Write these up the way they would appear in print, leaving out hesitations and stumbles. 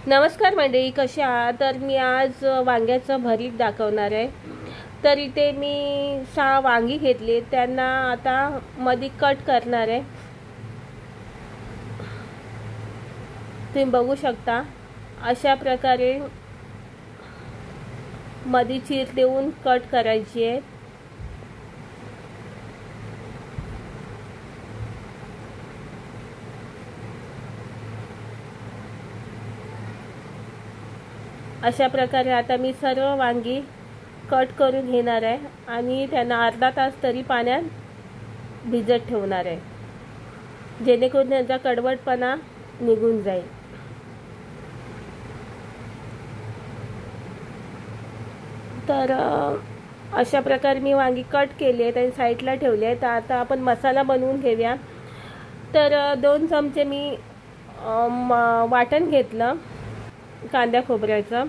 नमस्कार मंडळी, कशी आहात? तर मी आज वांग्याचं भरीत दाखवणार आहे. तर इथे मी 6 वांगी घेतली, त्यांना आता मध्ये कट करणार आहे. तुम्ही बघू शकता अशा प्रकारे मध्ये चीर देऊन कट करायची आहे. अशा प्रकारे आता मी सर्व वांगी कट करून घेणार आहे आणि त्यांना अर्धा तास तरी पाण्यात भिजत ठेवणार आहे, जेणेकरून त्यांचा कडवटपणा निघून जाईल. तर अशा प्रकारे मी वांगी कट केली आहेत आणि साईडला ठेवली आहेत. तर आता आपण मसाला बनवून घेऊया. तर 2 चमचे मी वाटण घेतलं कांद्या खोबऱ्याचं.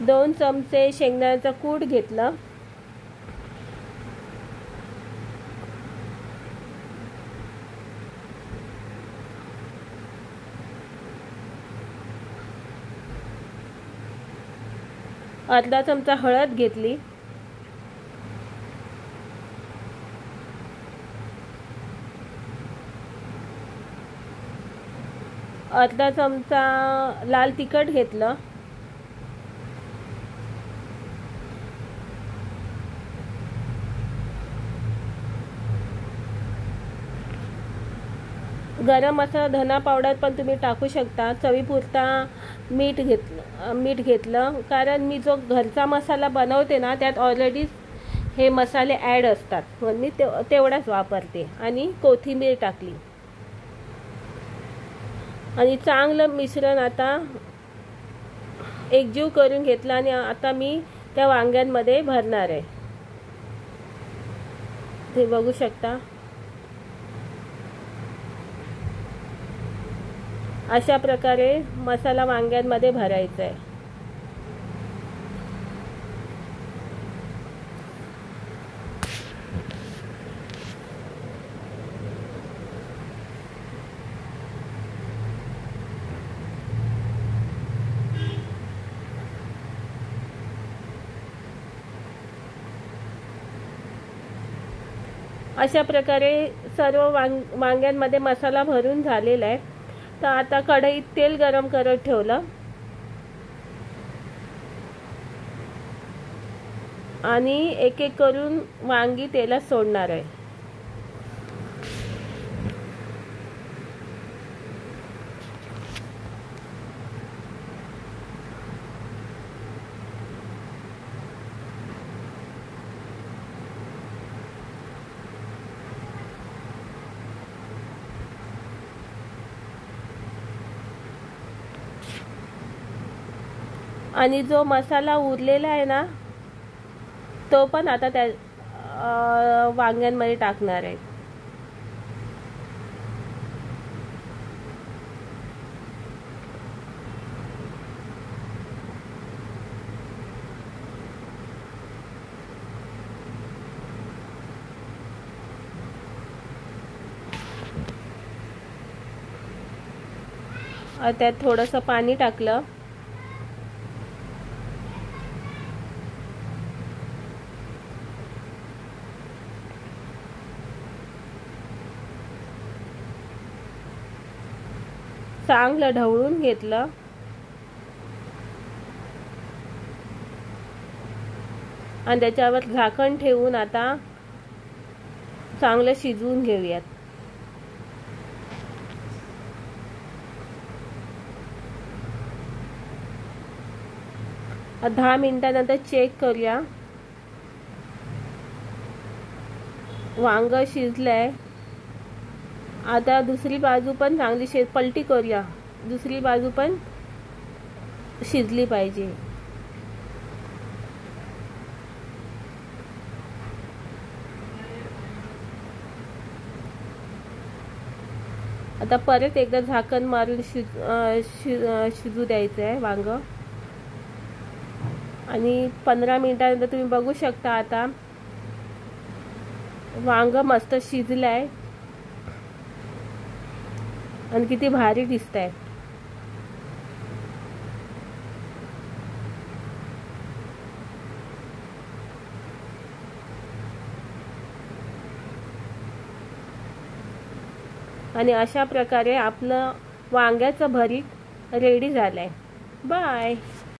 दोन चमचे शेंगदाण्याचं कूट घेतलं. अर्धा चमचा हळद घेतली. अर्धा चमचा लाल तिखट घेतलं. गरम मसाला, धना पावडर पण तुम्ही टाकू शकता. चवीपुरता मीठ घेतलं कारण मी जो घरचा मसाला बनवते ना, त्यात ऑलरेडी हे मसाले ॲड असतात, म्हणून मी तेवढाच वापरते. आणि कोथिंबीर टाकली आणि चांगलं मिश्रण आता एकजीव करून घेतलं आणि आता मी त्या वांग्यांमध्ये भरणार आहे. ते बघू शकता अशा प्रकारे मसाला वांग्यांमध्ये भरायचा आहे. अशा प्रकारे सर्व वांग्यांमध्ये मसाला भरून झालेला आहे. तर आता कढईत तेल गरम करत ठेवलं आणि एक एक करून वांगी तेलात सोडणार आहे. आणि जो मसाला उरलेला आहे ना, तो पण आता त्या वांग्यांमध्ये टाकणार आहे. त्यात थोडंसं पाणी टाकलं. चांगलं ढवळून घेतलं आणि त्याच्यावर झाकण ठेवून आता चांगलं शिजवून घेऊयात. आता 10 मिनिटानंतर चेक करूया. वांग शिजलंय. आता दुसरी बाजू पण चांगली पलटी करूया. दुसरी बाजू पण शिजली पाहिजे. आता परत एकदा झाकण मारून शिजू द्यायचं आहे वांग. आणि 15 मिनिटानंतर तुम्ही बघू शकता आता वांग मस्त शिजलंय आणि किती भारी दिसतंय. आणि अशा प्रकारे आपलं वांग्याचं भरीत रेडी झालंय. बाय.